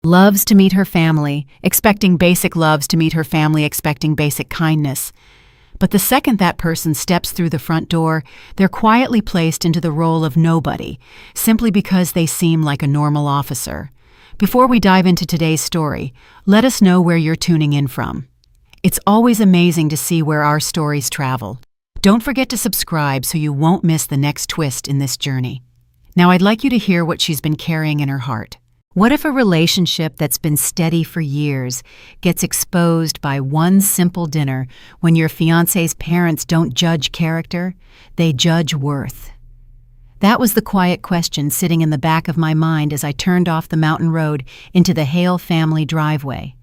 Loves to meet her family, expecting basic loves to meet her family, expecting basic kindness. But the second that person steps through the front door, they're quietly placed into the role of nobody, simply because they seem like a normal officer. Before we dive into today's story, let us know where you're tuning in from. It's always amazing to see where our stories travel. Don't forget to subscribe so you won't miss the next twist in this journey. Now I'd like you to hear what she's been carrying in her heart. What if a relationship that's been steady for years gets exposed by one simple dinner when your fiancé's parents don't judge character, they judge worth? That was the quiet question sitting in the back of my mind as I turned off the mountain road into the Hale family driveway.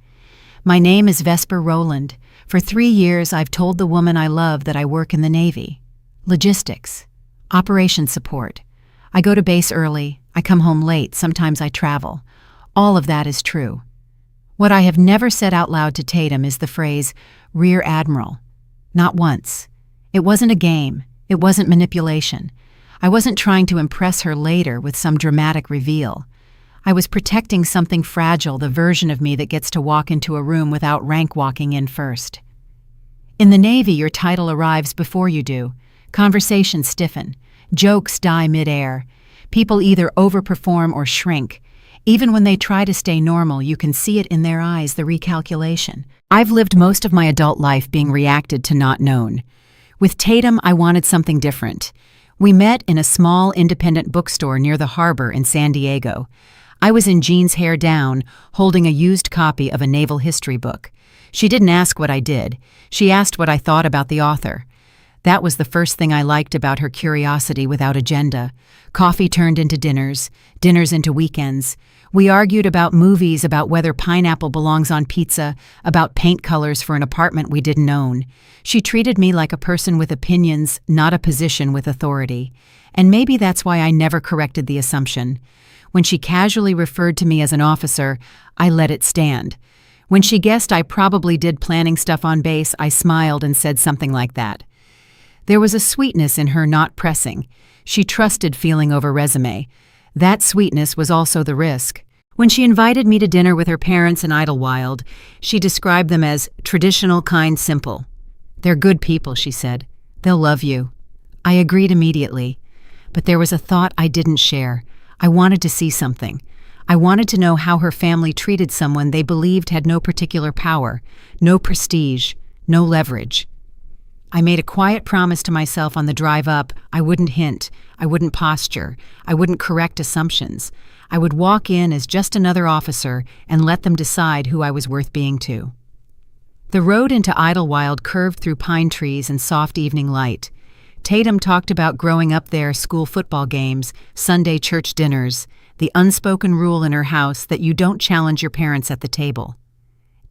My name is Vesper Rowland. For 3 years, I've told the woman I love that I work in the Navy. Logistics. Operations support. I go to base early. I come home late. Sometimes I travel. All of that is true. What I have never said out loud to Tatum is the phrase, Rear Admiral. Not once. It wasn't a game. It wasn't manipulation. I wasn't trying to impress her later with some dramatic reveal. I was protecting something fragile, the version of me that gets to walk into a room without rank walking in first. In the Navy, your title arrives before you do. Conversations stiffen. Jokes die mid-air. People either overperform or shrink. Even when they try to stay normal, you can see it in their eyes, the recalculation. I've lived most of my adult life being reacted to not known. With Tatum, I wanted something different. We met in a small independent bookstore near the harbor in San Diego. I was in jeans, hair down, holding a used copy of a naval history book. She didn't ask what I did. She asked what I thought about the author. That was the first thing I liked about her curiosity without agenda. Coffee turned into dinners, dinners into weekends. We argued about movies, about whether pineapple belongs on pizza, about paint colors for an apartment we didn't own. She treated me like a person with opinions, not a position with authority. And maybe that's why I never corrected the assumption. When she casually referred to me as an officer, I let it stand. When she guessed I probably did planning stuff on base, I smiled and said something like that. There was a sweetness in her not pressing. She trusted feeling over resume. That sweetness was also the risk. When she invited me to dinner with her parents in Idlewild, she described them as traditional, kind, simple. They're good people, she said. They'll love you. I agreed immediately. But there was a thought I didn't share. I wanted to see something. I wanted to know how her family treated someone they believed had no particular power, no prestige, no leverage. I made a quiet promise to myself on the drive up. I wouldn't hint. I wouldn't posture. I wouldn't correct assumptions. I would walk in as just another officer and let them decide who I was worth being to. The road into Idlewild curved through pine trees and soft evening light. Tatum talked about growing up there, school football games, Sunday church dinners, the unspoken rule in her house that you don't challenge your parents at the table.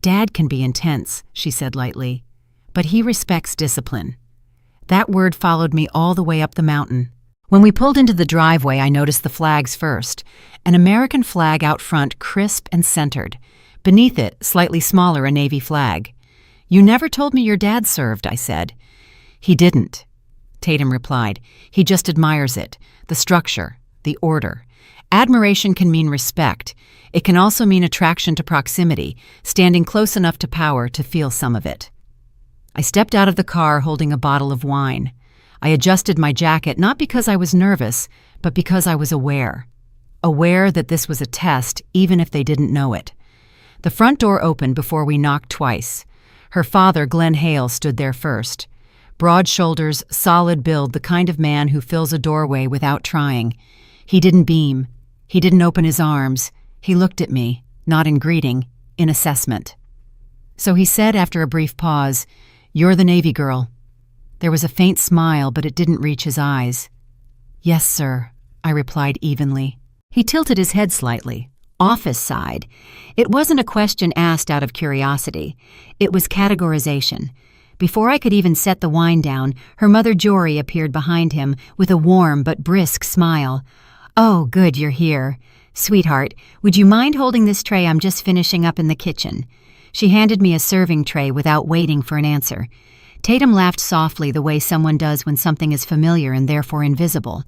Dad can be intense, she said lightly. But he respects discipline. That word followed me all the way up the mountain. When we pulled into the driveway, I noticed the flags first. An American flag out front, crisp and centered. Beneath it, slightly smaller, a Navy flag. You never told me your dad served, I said. He didn't, Tatum replied. He just admires it, the structure, the order. Admiration can mean respect. It can also mean attraction to proximity, standing close enough to power to feel some of it. I stepped out of the car holding a bottle of wine. I adjusted my jacket not because I was nervous, but because I was aware. Aware that this was a test, even if they didn't know it. The front door opened before we knocked twice. Her father, Glenn Hale, stood there first. Broad shoulders, solid build, the kind of man who fills a doorway without trying. He didn't beam. He didn't open his arms. He looked at me, not in greeting, in assessment. So he said after a brief pause, "You're the Navy girl." There was a faint smile, but it didn't reach his eyes. "Yes, sir," I replied evenly. He tilted his head slightly. Office side. It wasn't a question asked out of curiosity. It was categorization. Before I could even set the wine down, her mother Jory appeared behind him with a warm but brisk smile. "Oh, good, you're here. Sweetheart, would you mind holding this tray? I'm just finishing up in the kitchen." She handed me a serving tray without waiting for an answer. Tatum laughed softly the way someone does when something is familiar and therefore invisible.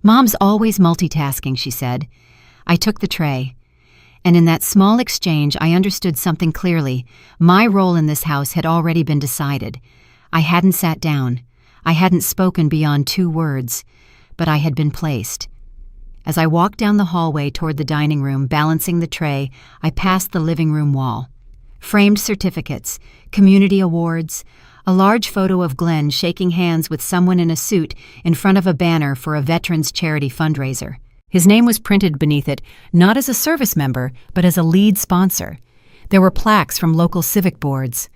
"Mom's always multitasking," she said. I took the tray. And in that small exchange, I understood something clearly. My role in this house had already been decided. I hadn't sat down. I hadn't spoken beyond 2 words, but I had been placed. As I walked down the hallway toward the dining room, balancing the tray, I passed the living room wall. Framed certificates, community awards, a large photo of Glenn shaking hands with someone in a suit in front of a banner for a veterans charity fundraiser. His name was printed beneath it, not as a service member, but as a lead sponsor. There were plaques from local civic boards,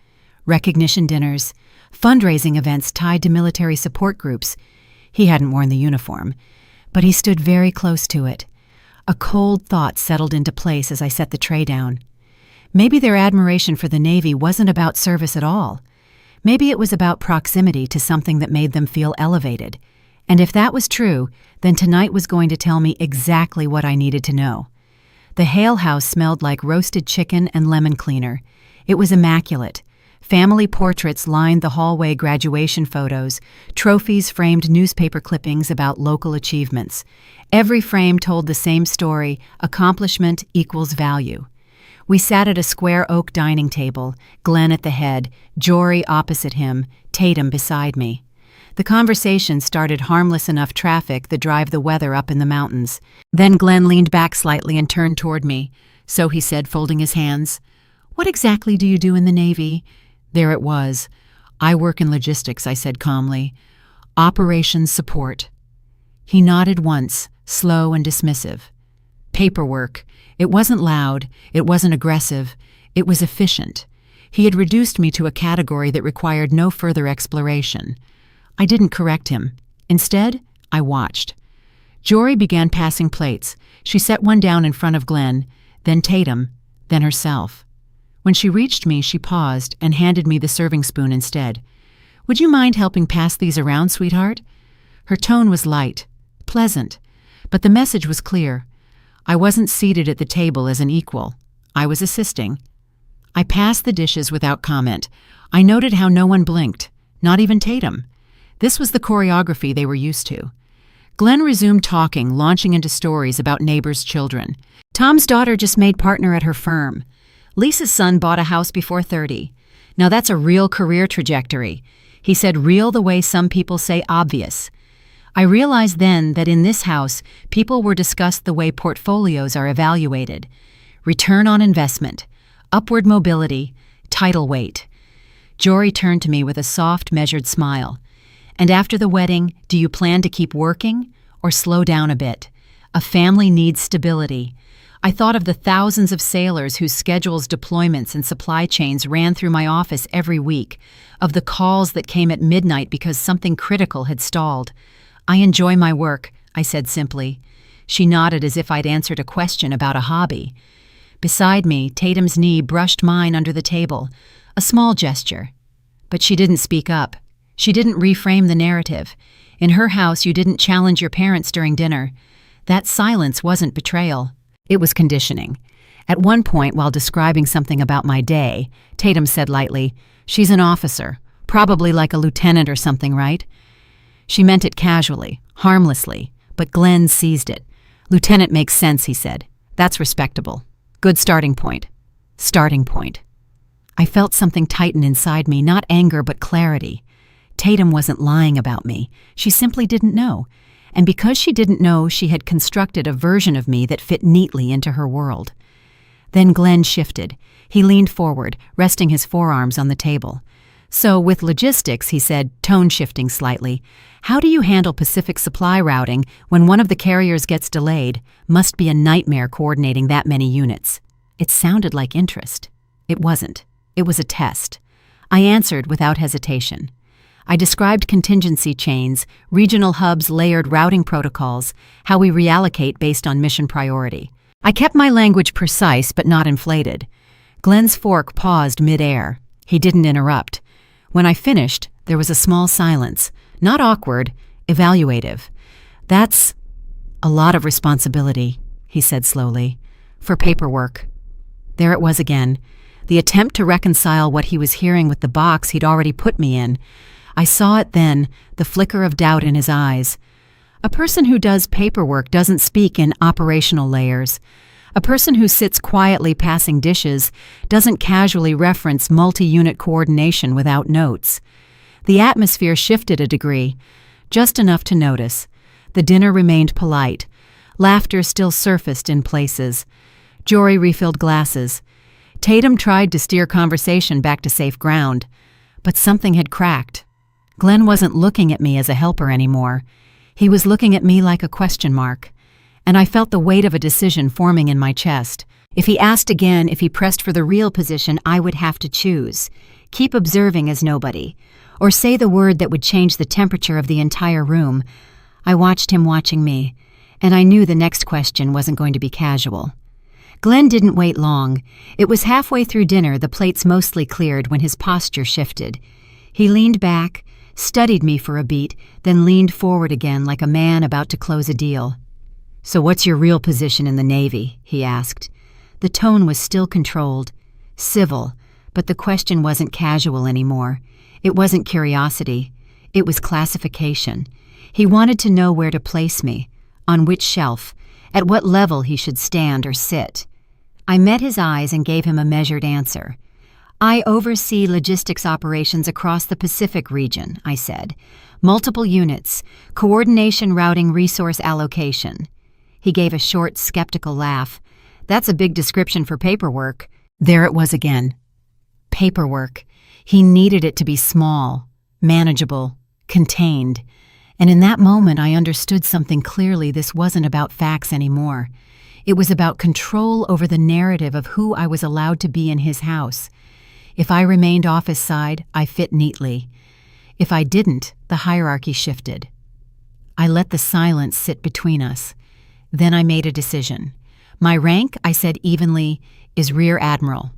recognition dinners, fundraising events tied to military support groups. He hadn't worn the uniform, but he stood very close to it. A cold thought settled into place as I set the tray down. Maybe their admiration for the Navy wasn't about service at all. Maybe it was about proximity to something that made them feel elevated. And if that was true, then tonight was going to tell me exactly what I needed to know. The Hale house smelled like roasted chicken and lemon cleaner. It was immaculate. Family portraits lined the hallway, graduation photos, trophies framed newspaper clippings about local achievements. Every frame told the same story: accomplishment equals value. We sat at a square oak dining table, Glenn at the head, Jory opposite him, Tatum beside me. The conversation started harmless enough traffic that drive the weather up in the mountains. Then Glenn leaned back slightly and turned toward me. So he said, folding his hands, "What exactly do you do in the Navy?" There it was. "I work in logistics," I said calmly. "Operations support." He nodded once, slow and dismissive. "Paperwork. It wasn't loud, it wasn't aggressive, it was efficient." He had reduced me to a category that required no further exploration. I didn't correct him. Instead, I watched. Jory began passing plates. She set one down in front of Glenn, then Tatum, then herself. When she reached me, she paused and handed me the serving spoon instead. "Would you mind helping pass these around, sweetheart?" Her tone was light, pleasant, but the message was clear. I wasn't seated at the table as an equal. I was assisting. I passed the dishes without comment. I noted how no one blinked, not even Tatum. This was the choreography they were used to. Glenn resumed talking, launching into stories about neighbors' children. Tom's daughter just made partner at her firm. Lisa's son bought a house before 30. Now that's a real career trajectory. He said real the way some people say obvious. I realized then that in this house, people were discussed the way portfolios are evaluated. Return on investment, upward mobility, tidal weight. Jory turned to me with a soft, measured smile. "And after the wedding, do you plan to keep working or slow down a bit? A family needs stability." I thought of the thousands of sailors whose schedules, deployments, and supply chains ran through my office every week, of the calls that came at midnight because something critical had stalled. "I enjoy my work," I said simply. She nodded as if I'd answered a question about a hobby. Beside me, Tatum's knee brushed mine under the table, a small gesture. But she didn't speak up. She didn't reframe the narrative. In her house, you didn't challenge your parents during dinner. That silence wasn't betrayal. It was conditioning. At one point, while describing something about my day, Tatum said lightly, "She's an officer, probably like a lieutenant or something, right?" She meant it casually, harmlessly, but Glenn seized it. "Lieutenant makes sense," he said. "That's respectable. Good starting point." Starting point. I felt something tighten inside me, not anger but clarity. Tatum wasn't lying about me. She simply didn't know. And because she didn't know, she had constructed a version of me that fit neatly into her world. Then Glenn shifted. He leaned forward, resting his forearms on the table. "So, with logistics," he said, tone shifting slightly, "how do you handle Pacific supply routing when one of the carriers gets delayed? Must be a nightmare coordinating that many units." It sounded like interest. It wasn't. It was a test. I answered without hesitation. I described contingency chains, regional hubs, layered routing protocols, how we reallocate based on mission priority. I kept my language precise but not inflated. Glenn's fork paused mid-air. He didn't interrupt. When I finished, there was a small silence, not awkward, evaluative. "That's a lot of responsibility," he said slowly, "for paperwork." There it was again, the attempt to reconcile what he was hearing with the box he'd already put me in. I saw it then, the flicker of doubt in his eyes. A person who does paperwork doesn't speak in operational layers. A person who sits quietly passing dishes doesn't casually reference multi-unit coordination without notes. The atmosphere shifted a degree, just enough to notice. The dinner remained polite. Laughter still surfaced in places. Jory refilled glasses. Tatum tried to steer conversation back to safe ground, but something had cracked. Glenn wasn't looking at me as a helper anymore. He was looking at me like a question mark, and I felt the weight of a decision forming in my chest. If he asked again, if he pressed for the real position, I would have to choose. Keep observing as nobody, or say the word that would change the temperature of the entire room. I watched him watching me, and I knew the next question wasn't going to be casual. Glenn didn't wait long. It was halfway through dinner, the plates mostly cleared, when his posture shifted. He leaned back, studied me for a beat, then leaned forward again like a man about to close a deal. "So what's your real position in the Navy?" he asked. The tone was still controlled, civil, but the question wasn't casual anymore. It wasn't curiosity. It was classification. He wanted to know where to place me, on which shelf, at what level he should stand or sit. I met his eyes and gave him a measured answer. "I oversee logistics operations across the Pacific region," I said. "Multiple units, coordination, routing, resource allocation." He gave a short, skeptical laugh. "That's a big description for paperwork." There it was again. Paperwork. He needed it to be small, manageable, contained. And in that moment I understood something clearly. This wasn't about facts anymore. It was about control over the narrative of who I was allowed to be in his house. If I remained office side, I fit neatly. If I didn't, the hierarchy shifted. I let the silence sit between us. Then I made a decision. "My rank," I said evenly, "is Rear Admiral."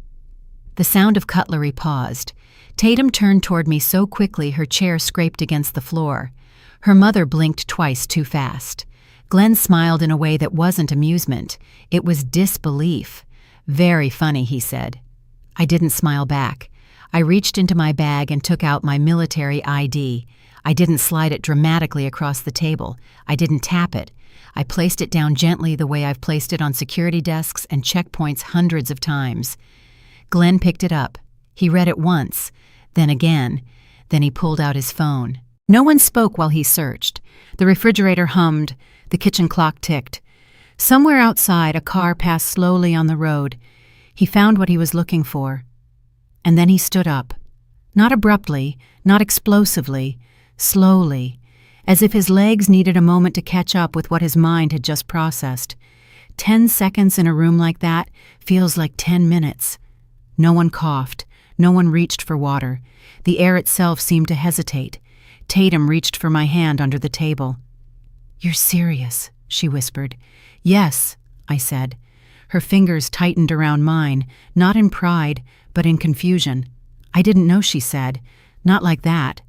The sound of cutlery paused. Tatum turned toward me so quickly her chair scraped against the floor. Her mother blinked twice too fast. Glenn smiled in a way that wasn't amusement. It was disbelief. "Very funny," he said. I didn't smile back. I reached into my bag and took out my military ID. I didn't slide it dramatically across the table. I didn't tap it. I placed it down gently the way I've placed it on security desks and checkpoints hundreds of times. Glenn picked it up. He read it once, then again. Then he pulled out his phone. No one spoke while he searched. The refrigerator hummed. The kitchen clock ticked. Somewhere outside, a car passed slowly on the road. He found what he was looking for. And then he stood up. Not abruptly, not explosively, slowly, as if his legs needed a moment to catch up with what his mind had just processed. 10 seconds in a room like that feels like 10 minutes. No one coughed. No one reached for water. The air itself seemed to hesitate. Tatum reached for my hand under the table. "You're serious," she whispered. "Yes," I said. Her fingers tightened around mine, not in pride, but in confusion. "I didn't know," she said. "Not like that."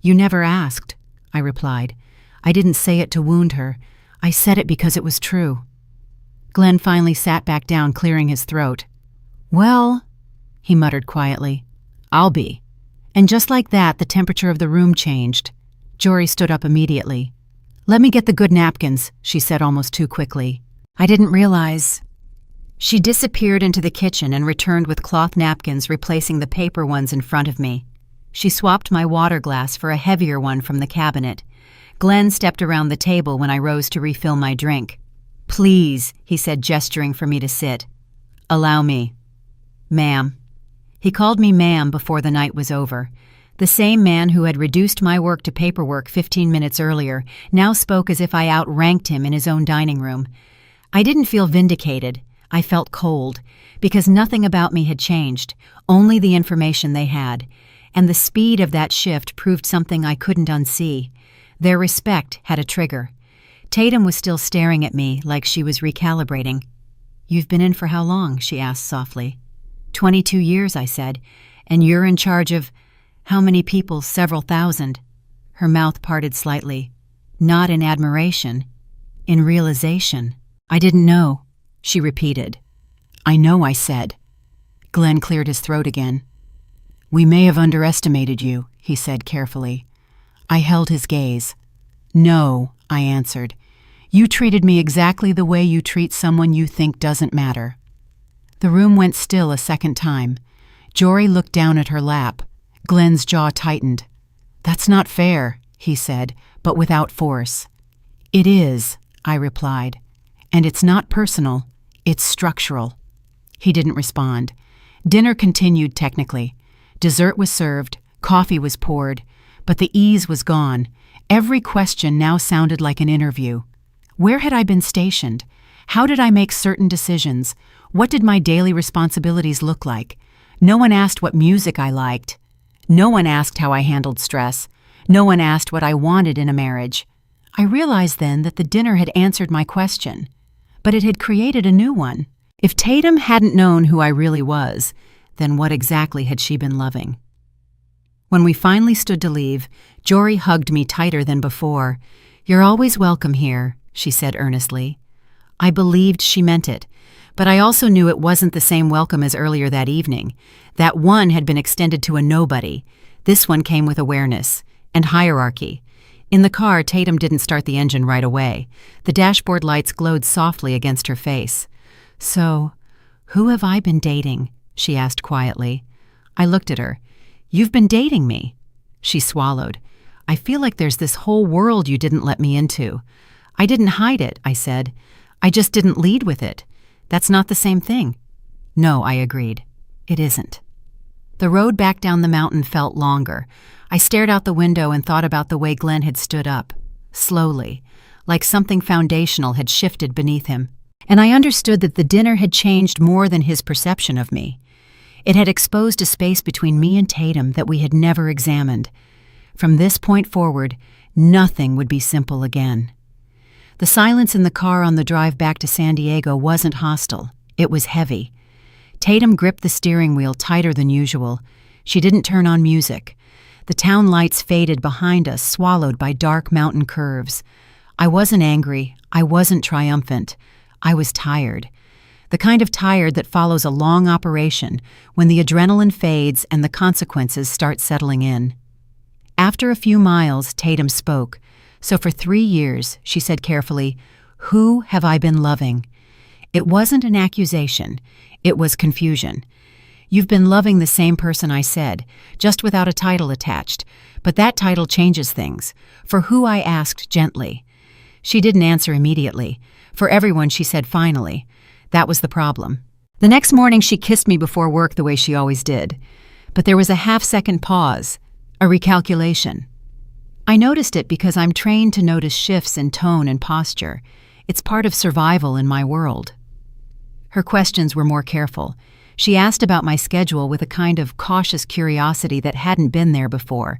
"You never asked," I replied. I didn't say it to wound her. I said it because it was true. Glenn finally sat back down, clearing his throat. "Well," he muttered quietly, "I'll be." And just like that, the temperature of the room changed. Jory stood up immediately. "Let me get the good napkins," she said almost too quickly. "I didn't realize." She disappeared into the kitchen and returned with cloth napkins, replacing the paper ones in front of me. She swapped my water glass for a heavier one from the cabinet. Glenn stepped around the table when I rose to refill my drink. "Please," he said, gesturing for me to sit. "Allow me." "Ma'am." He called me ma'am before the night was over. The same man who had reduced my work to paperwork 15 minutes earlier now spoke as if I outranked him in his own dining room. I didn't feel vindicated. I felt cold, because nothing about me had changed, only the information they had. And the speed of that shift proved something I couldn't unsee. Their respect had a trigger. Tatum was still staring at me like she was recalibrating. "You've been in for how long?" she asked softly. 22 years, I said. "And you're in charge of how many people? Several thousand." Her mouth parted slightly. Not in admiration, in realization. "I didn't know," she repeated. "I know," I said. Glenn cleared his throat again. "We may have underestimated you," he said carefully. I held his gaze. "No," I answered. You treated me exactly the way you treat someone you think doesn't matter." The room went still a second time. Jory looked down at her lap. Glenn's jaw tightened. "That's not fair," he said, but without force. "It is," I replied. "And it's not personal, it's structural." He didn't respond. Dinner continued technically. Dessert was served, coffee was poured, but the ease was gone. Every question now sounded like an interview. Where had I been stationed? How did I make certain decisions? What did my daily responsibilities look like? No one asked what music I liked. No one asked how I handled stress. No one asked what I wanted in a marriage. I realized then that the dinner had answered my question, but it had created a new one. If Tatum hadn't known who I really was, then what exactly had she been loving? When we finally stood to leave, Jory hugged me tighter than before. "You're always welcome here," she said earnestly. I believed she meant it, but I also knew it wasn't the same welcome as earlier that evening. That one had been extended to a nobody. This one came with awareness and hierarchy. In the car, Tatum didn't start the engine right away. The dashboard lights glowed softly against her face. "So, who have I been dating?" she asked quietly. I looked at her. "You've been dating me." She swallowed. "I feel like there's this whole world you didn't let me into." "I didn't hide it," I said. "I just didn't lead with it. That's not the same thing." "No," I agreed. "It isn't." The road back down the mountain felt longer. I stared out the window and thought about the way Glenn had stood up, slowly, like something foundational had shifted beneath him. And I understood that the dinner had changed more than his perception of me. It had exposed a space between me and Tatum that we had never examined. From this point forward, nothing would be simple again. The silence in the car on the drive back to San Diego wasn't hostile. It was heavy. Tatum gripped the steering wheel tighter than usual. She didn't turn on music. The town lights faded behind us, swallowed by dark mountain curves. I wasn't angry. I wasn't triumphant. I was tired. The kind of tired that follows a long operation when the adrenaline fades and the consequences start settling in. After a few miles, Tatum spoke. "So for 3 years," she said carefully, "who have I been loving?" It wasn't an accusation. It was confusion. "You've been loving the same person," I said, just without a title attached. But that title changes things. For who, I asked gently. She didn't answer immediately. For everyone, she said finally. That was the problem. The next morning, she kissed me before work the way she always did. But there was a half-second pause, a recalculation. I noticed it because I'm trained to notice shifts in tone and posture. It's part of survival in my world. Her questions were more careful. She asked about my schedule with a kind of cautious curiosity that hadn't been there before,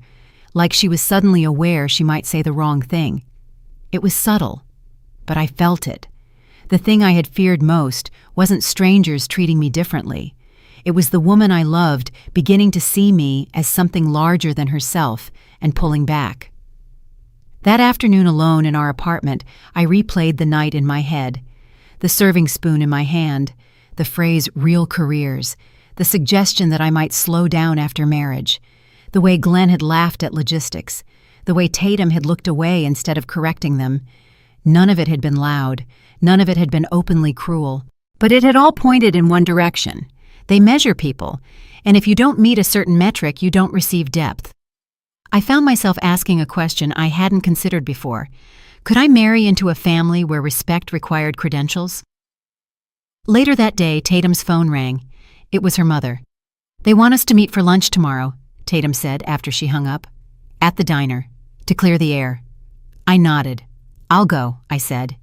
like she was suddenly aware she might say the wrong thing. It was subtle, but I felt it. The thing I had feared most wasn't strangers treating me differently. It was the woman I loved beginning to see me as something larger than herself and pulling back. That afternoon alone in our apartment, I replayed the night in my head. The serving spoon in my hand, the phrase real careers, the suggestion that I might slow down after marriage, the way Glenn had laughed at logistics, the way Tatum had looked away instead of correcting them. None of it had been loud, none of it had been openly cruel, but it had all pointed in one direction. They measure people, and if you don't meet a certain metric, you don't receive depth. I found myself asking a question I hadn't considered before. Could I marry into a family where respect required credentials? Later that day, Tatum's phone rang. It was her mother. "They want us to meet for lunch tomorrow," Tatum said after she hung up. "At the diner, to clear the air." I nodded. "I'll go," I said.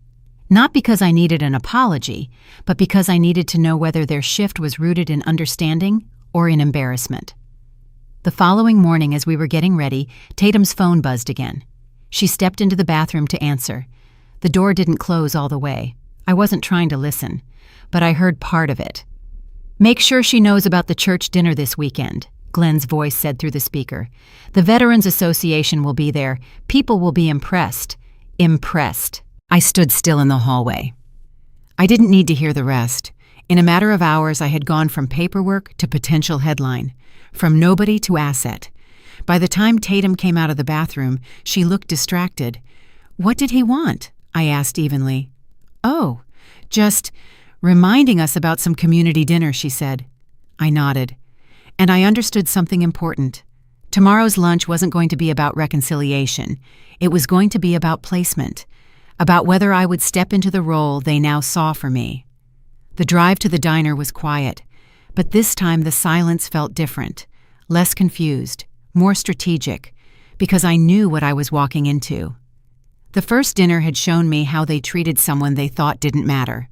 Not because I needed an apology, but because I needed to know whether their shift was rooted in understanding or in embarrassment. The following morning, as we were getting ready, Tatum's phone buzzed again. She stepped into the bathroom to answer. The door didn't close all the way. I wasn't trying to listen, but I heard part of it. "Make sure she knows about the church dinner this weekend," Glenn's voice said through the speaker. "The Veterans Association will be there. People will be impressed." Impressed. I stood still in the hallway. I didn't need to hear the rest. In a matter of hours, I had gone from paperwork to potential headline, from nobody to asset. By the time Tatum came out of the bathroom, she looked distracted. "What did he want?" I asked evenly. "Oh, just reminding us about some community dinner," she said. I nodded. And I understood something important. Tomorrow's lunch wasn't going to be about reconciliation. It was going to be about placement, about whether I would step into the role they now saw for me. The drive to the diner was quiet, but this time the silence felt different, less confused, more strategic, because I knew what I was walking into. The first dinner had shown me how they treated someone they thought didn't matter.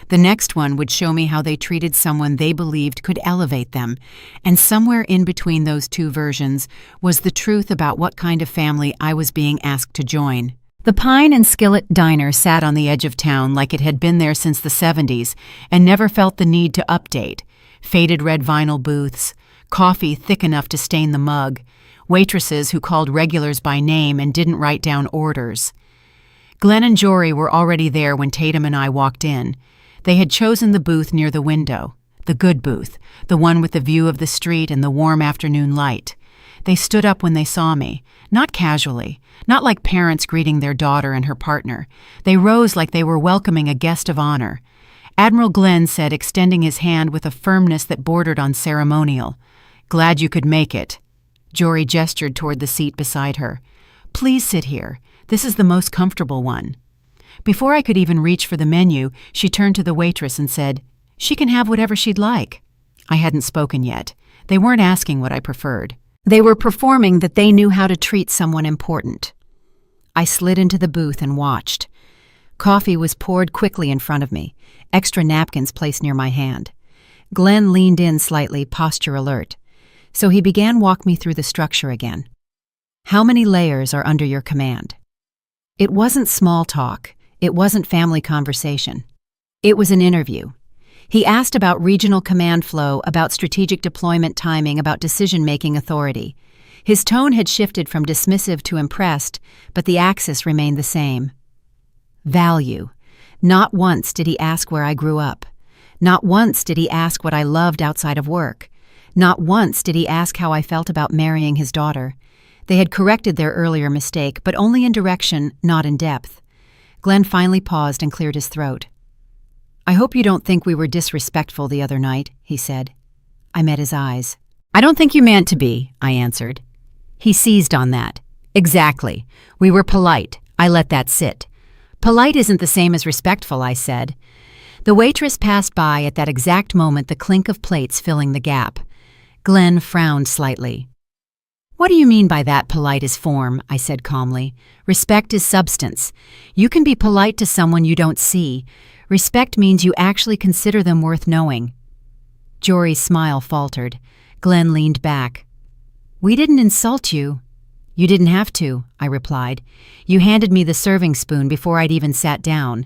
The next one would show me how they treated someone they believed could elevate them, and somewhere in between those two versions was the truth about what kind of family I was being asked to join. The Pine and Skillet Diner sat on the edge of town like it had been there since the 70s and never felt the need to update. Faded red vinyl booths, coffee thick enough to stain the mug, waitresses who called regulars by name and didn't write down orders. Glenn and Jory were already there when Tatum and I walked in. They had chosen the booth near the window, the good booth, the one with the view of the street and the warm afternoon light. They stood up when they saw me, not casually, not like parents greeting their daughter and her partner. They rose like they were welcoming a guest of honor. Admiral Glenn said, extending his hand with a firmness that bordered on ceremonial, "Glad you could make it." Jory gestured toward the seat beside her. "Please sit here. This is the most comfortable one." Before I could even reach for the menu, she turned to the waitress and said, "She can have whatever she'd like." I hadn't spoken yet. They weren't asking what I preferred. They were performing that they knew how to treat someone important. I slid into the booth and watched. Coffee was poured quickly in front of me, extra napkins placed near my hand. Glenn leaned in slightly, posture alert. So he began walk me through the structure again. "How many layers are under your command?" It wasn't small talk. It wasn't family conversation. It was an interview. He asked about regional command flow, about strategic deployment timing, about decision-making authority. His tone had shifted from dismissive to impressed, but the axis remained the same. Value. Not once did he ask where I grew up. Not once did he ask what I loved outside of work. Not once did he ask how I felt about marrying his daughter. They had corrected their earlier mistake, but only in direction, not in depth. Glenn finally paused and cleared his throat. "I hope you don't think we were disrespectful the other night," he said. I met his eyes. "I don't think you meant to be," I answered. He seized on that. "Exactly. We were polite. I let that sit." "Polite isn't the same as respectful," I said. The waitress passed by at that exact moment, the clink of plates filling the gap. Glenn frowned slightly. "What do you mean by that polite is form?" I said calmly. "Respect is substance. You can be polite to someone you don't see. Respect means you actually consider them worth knowing." Jory's smile faltered. Glenn leaned back. "We didn't insult you." "You didn't have to," I replied. "You handed me the serving spoon before I'd even sat down.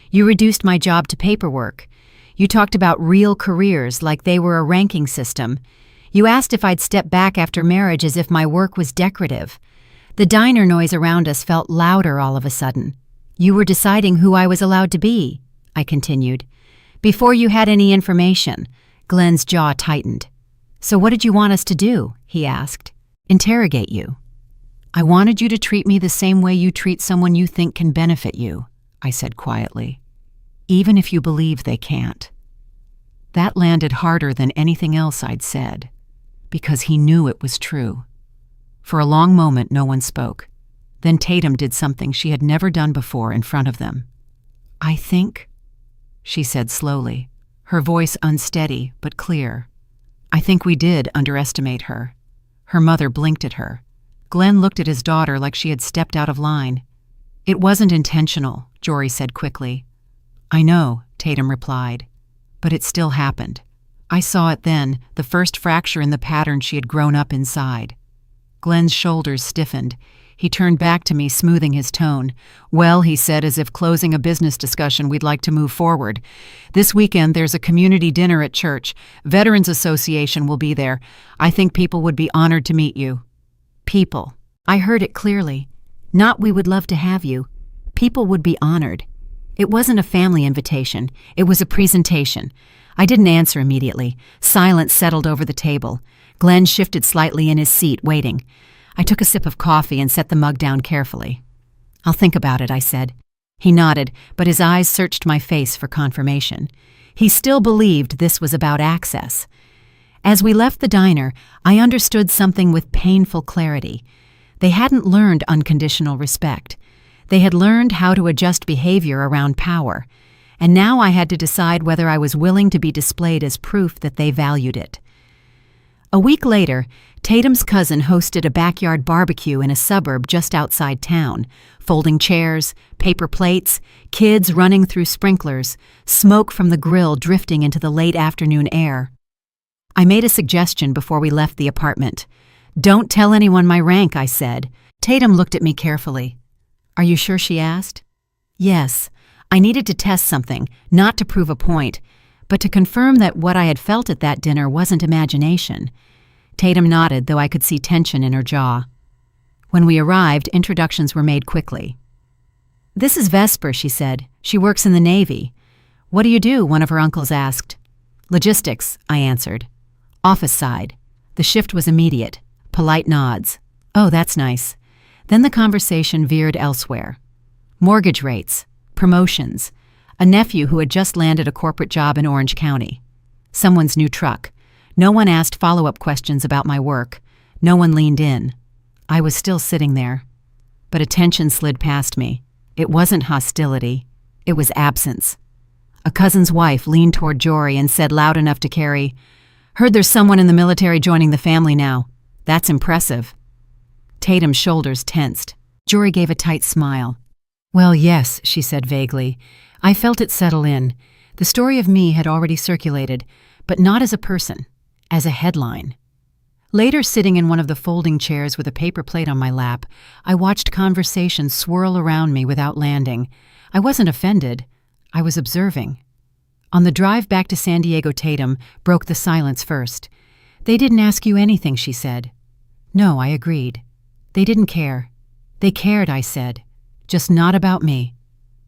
You reduced my job to paperwork. You talked about real careers like they were a ranking system. You asked if I'd step back after marriage as if my work was decorative. The diner noise around us felt louder all of a sudden. You were deciding who I was allowed to be," I continued. "Before you had any information." Glenn's jaw tightened. "So what did you want us to do?" he asked. "Interrogate you." "I wanted you to treat me the same way you treat someone you think can benefit you," I said quietly. "Even if you believe they can't." That landed harder than anything else I'd said, because he knew it was true. For a long moment, no one spoke. Then Tatum did something she had never done before in front of them. "I think," she said slowly, her voice unsteady but clear. "I think we did underestimate her." Her mother blinked at her. Glenn looked at his daughter like she had stepped out of line. "It wasn't intentional," Jory said quickly. "I know," Tatum replied. "But it still happened. I saw it then, the first fracture in the pattern she had grown up inside." Glenn's shoulders stiffened. He turned back to me, smoothing his tone. "Well," he said, as if closing a business discussion, "we'd like to move forward. This weekend there's a community dinner at church. Veterans Association will be there. I think people would be honored to meet you." People. I heard it clearly. Not "we would love to have you." People would be honored. It wasn't a family invitation. It was a presentation. I didn't answer immediately. Silence settled over the table. Glenn shifted slightly in his seat, waiting. I took a sip of coffee and set the mug down carefully. "I'll think about it," I said. He nodded, but his eyes searched my face for confirmation. He still believed this was about access. As we left the diner, I understood something with painful clarity. They hadn't learned unconditional respect. They had learned how to adjust behavior around power. And now I had to decide whether I was willing to be displayed as proof that they valued it. A week later, Tatum's cousin hosted a backyard barbecue in a suburb just outside town. Folding chairs, paper plates, kids running through sprinklers, smoke from the grill drifting into the late afternoon air. I made a suggestion before we left the apartment. "Don't tell anyone my rank," I said. Tatum looked at me carefully. "Are you sure?" she asked. "Yes. I needed to test something, not to prove a point, but to confirm that what I had felt at that dinner wasn't imagination." Tatum nodded, though I could see tension in her jaw. When we arrived, introductions were made quickly. "This is Vesper," she said. "She works in the Navy." "What do you do?" one of her uncles asked. "Logistics," I answered. "Office side." The shift was immediate. Polite nods. "Oh, that's nice." Then the conversation veered elsewhere. Mortgage rates, promotions, a nephew who had just landed a corporate job in Orange County, someone's new truck. No one asked follow-up questions about my work. No one leaned in. I was still sitting there. But attention slid past me. It wasn't hostility. It was absence. A cousin's wife leaned toward Jory and said loud enough to carry, "Heard there's someone in the military joining the family now. That's impressive." Tatum's shoulders tensed. Jory gave a tight smile. "Well, yes," she said vaguely. I felt it settle in. The story of me had already circulated, but not as a person, as a headline. Later, sitting in one of the folding chairs with a paper plate on my lap, I watched conversation swirl around me without landing. I wasn't offended. I was observing. On the drive back to San Diego, Tatum broke the silence first. "They didn't ask you anything," she said. "No," I agreed. "They didn't care." "They cared," I said. "Just not about me."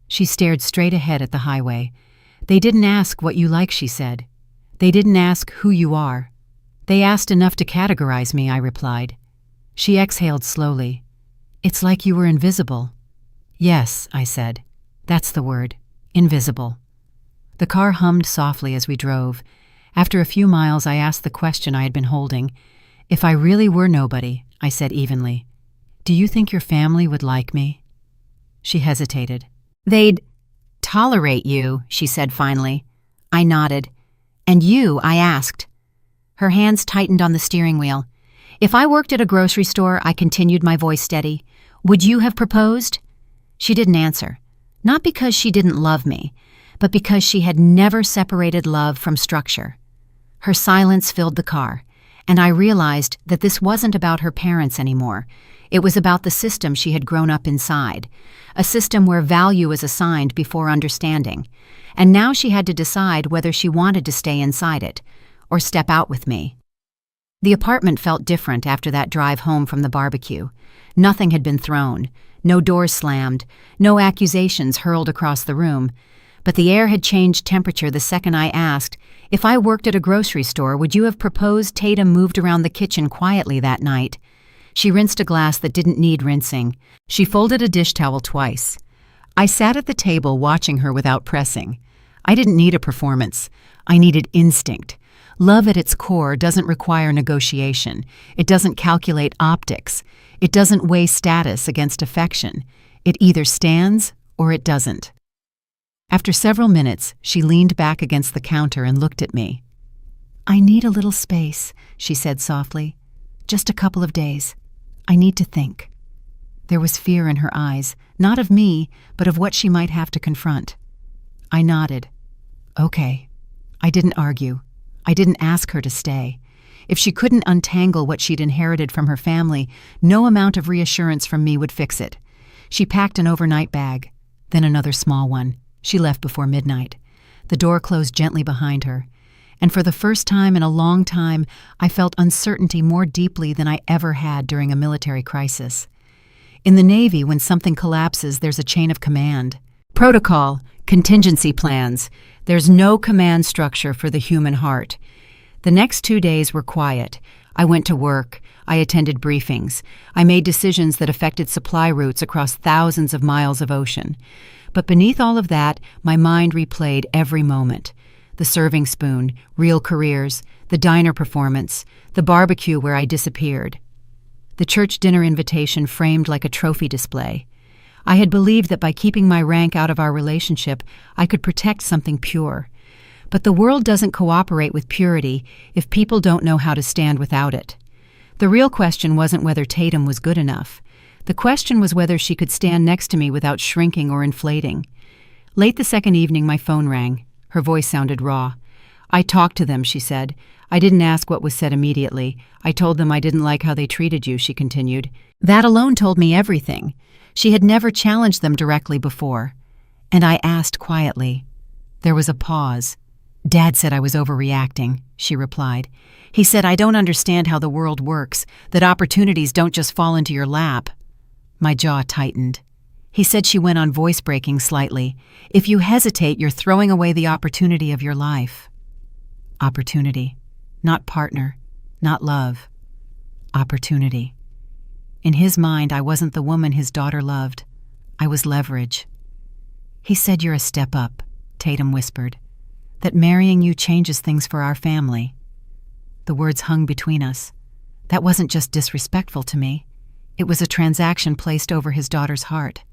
She stared straight ahead at the highway. "They didn't ask what you like," she said. "They didn't ask who you are." "They asked enough to categorize me," I replied. She exhaled slowly. "It's like you were invisible." "Yes," I said. "That's the word. Invisible." The car hummed softly as we drove. After a few miles, I asked the question I had been holding. "If I really were nobody," I said evenly, "do you think your family would like me?" She hesitated. "They'd tolerate you," she said finally. I nodded. "And you?" I asked. Her hands tightened on the steering wheel. "If I worked at a grocery store," I continued, my voice steady, "would you have proposed?" She didn't answer. Not because she didn't love me, but because she had never separated love from structure. Her silence filled the car, and I realized that this wasn't about her parents anymore. It was about the system she had grown up inside, a system where value is assigned before understanding. And now she had to decide whether she wanted to stay inside it, or step out with me. The apartment felt different after that drive home from the barbecue. Nothing had been thrown, no doors slammed, no accusations hurled across the room. But the air had changed temperature the second I asked, "If I worked at a grocery store, would you have proposed?" Tatum moved around the kitchen quietly that night. She rinsed a glass that didn't need rinsing. She folded a dish towel twice. I sat at the table watching her without pressing. I didn't need a performance. I needed instinct. Love at its core doesn't require negotiation. It doesn't calculate optics. It doesn't weigh status against affection. It either stands or it doesn't. After several minutes, she leaned back against the counter and looked at me. "I need a little space," she said softly. "Just a couple of days. I need to think." There was fear in her eyes, not of me, but of what she might have to confront. I nodded. Okay. I didn't argue. I didn't ask her to stay. If she couldn't untangle what she'd inherited from her family, no amount of reassurance from me would fix it. She packed an overnight bag, then another small one. She left before midnight. The door closed gently behind her. And for the first time in a long time, I felt uncertainty more deeply than I ever had during a military crisis. In the Navy, when something collapses, there's a chain of command. Protocol, contingency plans. There's no command structure for the human heart. The next 2 days were quiet. I went to work. I attended briefings. I made decisions that affected supply routes across thousands of miles of ocean. But beneath all of that, my mind replayed every moment. The serving spoon, real careers, the diner performance, the barbecue where I disappeared. The church dinner invitation framed like a trophy display. I had believed that by keeping my rank out of our relationship, I could protect something pure. But the world doesn't cooperate with purity if people don't know how to stand without it. The real question wasn't whether Tatum was good enough. The question was whether she could stand next to me without shrinking or inflating. Late the second evening, my phone rang. Her voice sounded raw. "I talked to them," she said. "I didn't ask what was said immediately. I told them I didn't like how they treated you," she continued. That alone told me everything. She had never challenged them directly before. And I asked quietly. There was a pause. "Dad said I was overreacting," she replied. "He said I don't understand how the world works, that opportunities don't just fall into your lap." My jaw tightened. He said, she went on, voice breaking slightly, "If you hesitate, you're throwing away the opportunity of your life." Opportunity. Not partner. Not love. Opportunity. In his mind, I wasn't the woman his daughter loved. I was leverage. "He said you're a step up," Tatum whispered. "That marrying you changes things for our family." The words hung between us. That wasn't just disrespectful to me. It was a transaction placed over his daughter's heart.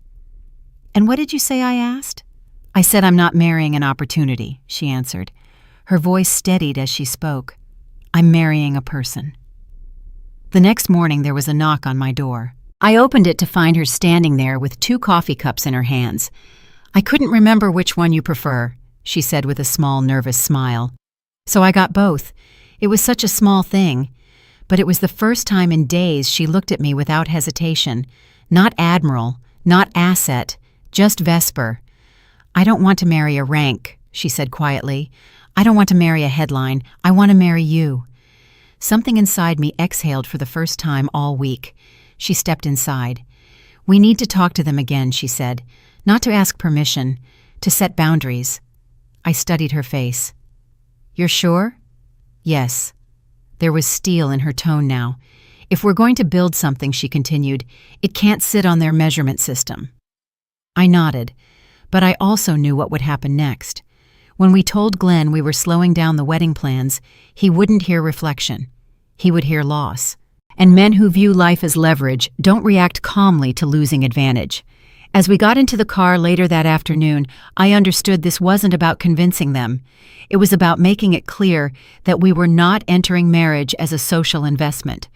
"And what did you say?" I asked. "I said I'm not marrying an opportunity," she answered. Her voice steadied as she spoke. "I'm marrying a person." The next morning there was a knock on my door. I opened it to find her standing there with 2 coffee cups in her hands. "I couldn't remember which one you prefer," she said with a small, nervous smile. "So I got both. It was such a small thing. But it was the first time in days she looked at me without hesitation. Not admiral, not asset, just Vesper. "I don't want to marry a rank," she said quietly. "I don't want to marry a headline. I want to marry you." Something inside me exhaled for the first time all week. She stepped inside. "We need to talk to them again," she said. "Not to ask permission, to set boundaries." I studied her face. "You're sure?" "Yes." There was steel in her tone now. "If we're going to build something," she continued, "it can't sit on their measurement system." I nodded, but I also knew what would happen next. When we told Glenn we were slowing down the wedding plans, he wouldn't hear reflection. He would hear loss. And men who view life as leverage don't react calmly to losing advantage. As we got into the car later that afternoon, I understood this wasn't about convincing them. It was about making it clear that we were not entering marriage as a social investment.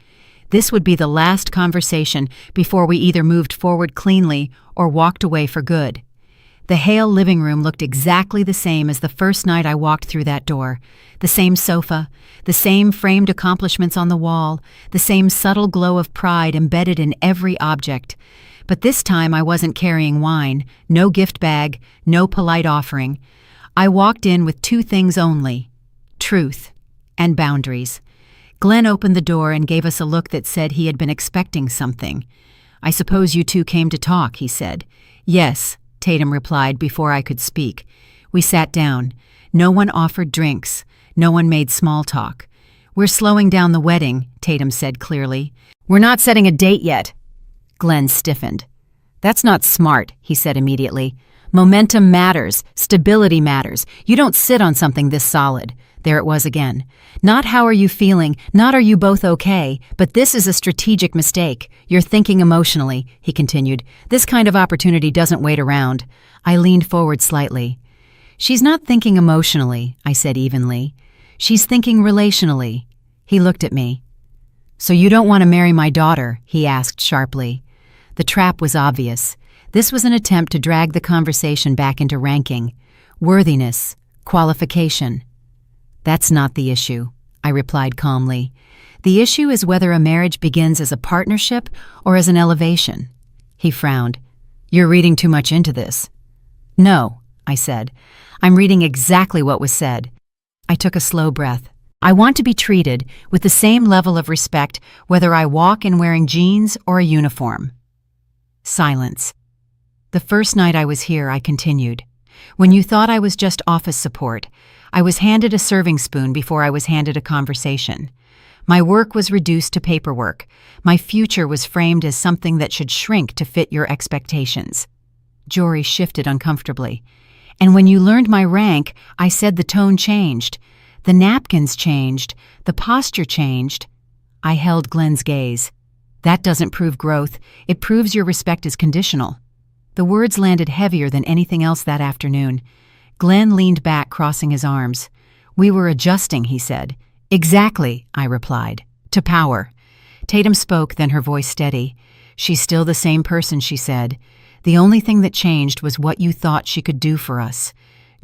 This would be the last conversation before we either moved forward cleanly or walked away for good. The Hale living room looked exactly the same as the first night I walked through that door. The same sofa, the same framed accomplishments on the wall, the same subtle glow of pride embedded in every object. But this time I wasn't carrying wine, no gift bag, no polite offering. I walked in with 2 things only: truth and boundaries. Glenn opened the door and gave us a look that said he had been expecting something. "I suppose you 2 came to talk," he said. "Yes," Tatum replied before I could speak. We sat down. No one offered drinks. No one made small talk. "We're slowing down the wedding," Tatum said clearly. "We're not setting a date yet." Glenn stiffened. "That's not smart," he said immediately. "Momentum matters. Stability matters. You don't sit on something this solid." There it was again. "Not how are you feeling, not are you both okay, but this is a strategic mistake. You're thinking emotionally," he continued. "This kind of opportunity doesn't wait around." I leaned forward slightly. "She's not thinking emotionally," I said evenly. "She's thinking relationally." He looked at me. "So you don't want to marry my daughter?" he asked sharply. The trap was obvious. This was an attempt to drag the conversation back into ranking. Worthiness. Qualification. "That's not the issue," I replied calmly. "The issue is whether a marriage begins as a partnership or as an elevation." He frowned. "You're reading too much into this." "No," I said. "I'm reading exactly what was said." I took a slow breath. "I want to be treated with the same level of respect whether I walk in wearing jeans or a uniform." Silence. "The first night I was here," I continued, "when you thought I was just office support, I was handed a serving spoon before I was handed a conversation. My work was reduced to paperwork. My future was framed as something that should shrink to fit your expectations. Jory shifted uncomfortably. "And when you learned my rank, I said the tone changed. The napkins changed. The posture changed." I held Glenn's gaze. "That doesn't prove growth. It proves your respect is conditional." The words landed heavier than anything else that afternoon. Glenn leaned back, crossing his arms. "We were adjusting," he said. "Exactly," I replied. "To power." Tatum spoke, then her voice steady. "She's still the same person," she said. "The only thing that changed was what you thought she could do for us."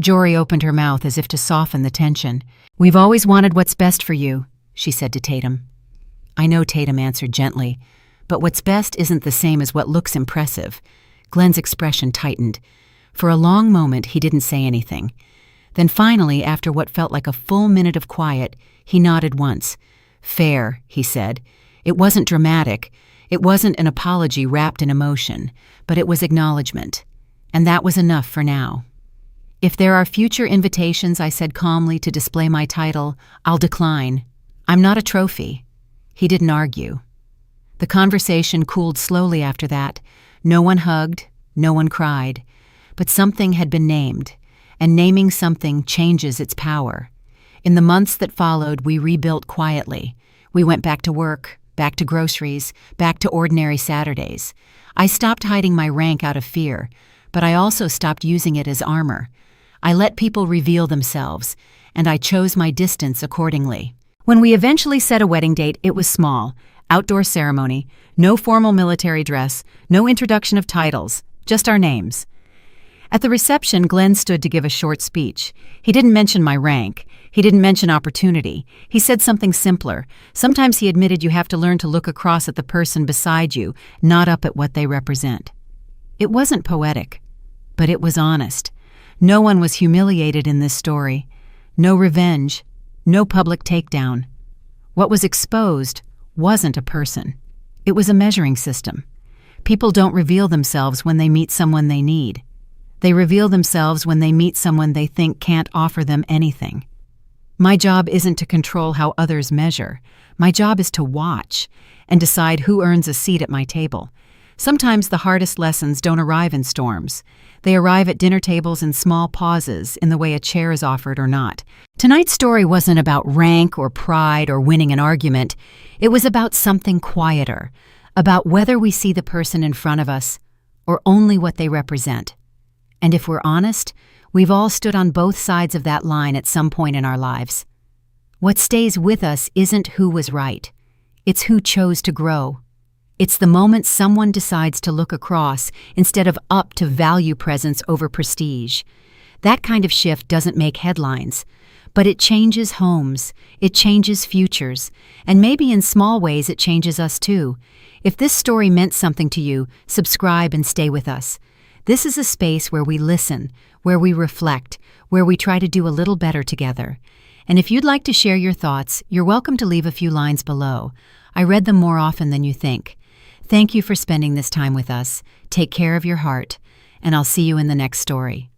Jory opened her mouth as if to soften the tension. "We've always wanted what's best for you," she said to Tatum. "I know," Tatum answered gently, "but what's best isn't the same as what looks impressive." Glenn's expression tightened. For a long moment, he didn't say anything. Then finally, after what felt like a full minute of quiet, he nodded once. "Fair," he said. It wasn't dramatic. It wasn't an apology wrapped in emotion, but it was acknowledgement. And that was enough for now. "If there are future invitations," I said calmly, "to display my title, I'll decline. I'm not a trophy." He didn't argue. The conversation cooled slowly after that. No one hugged, no one cried. But something had been named, and naming something changes its power. In the months that followed, we rebuilt quietly. We went back to work, back to groceries, back to ordinary Saturdays. I stopped hiding my rank out of fear, but I also stopped using it as armor. I let people reveal themselves, and I chose my distance accordingly. When we eventually set a wedding date, it was small. Outdoor ceremony, no formal military dress, no introduction of titles, just our names. At the reception, Glenn stood to give a short speech. He didn't mention my rank. He didn't mention opportunity. He said something simpler. Sometimes he admitted you have to learn to look across at the person beside you, not up at what they represent. It wasn't poetic, but it was honest. No one was humiliated in this story. No revenge. No public takedown. What was exposed wasn't a person. It was a measuring system. People don't reveal themselves when they meet someone they need. They reveal themselves when they meet someone they think can't offer them anything. My job isn't to control how others measure. My job is to watch and decide who earns a seat at my table. Sometimes the hardest lessons don't arrive in storms. They arrive at dinner tables in small pauses, in the way a chair is offered or not. Tonight's story wasn't about rank or pride or winning an argument. It was about something quieter, about whether we see the person in front of us or only what they represent. And if we're honest, we've all stood on both sides of that line at some point in our lives. What stays with us isn't who was right. It's who chose to grow. It's the moment someone decides to look across instead of up to value presence over prestige. That kind of shift doesn't make headlines, but it changes homes, it changes futures, and maybe in small ways it changes us too. If this story meant something to you, subscribe and stay with us. This is a space where we listen, where we reflect, where we try to do a little better together. And if you'd like to share your thoughts, you're welcome to leave a few lines below. I read them more often than you think. Thank you for spending this time with us. Take care of your heart, and I'll see you in the next story.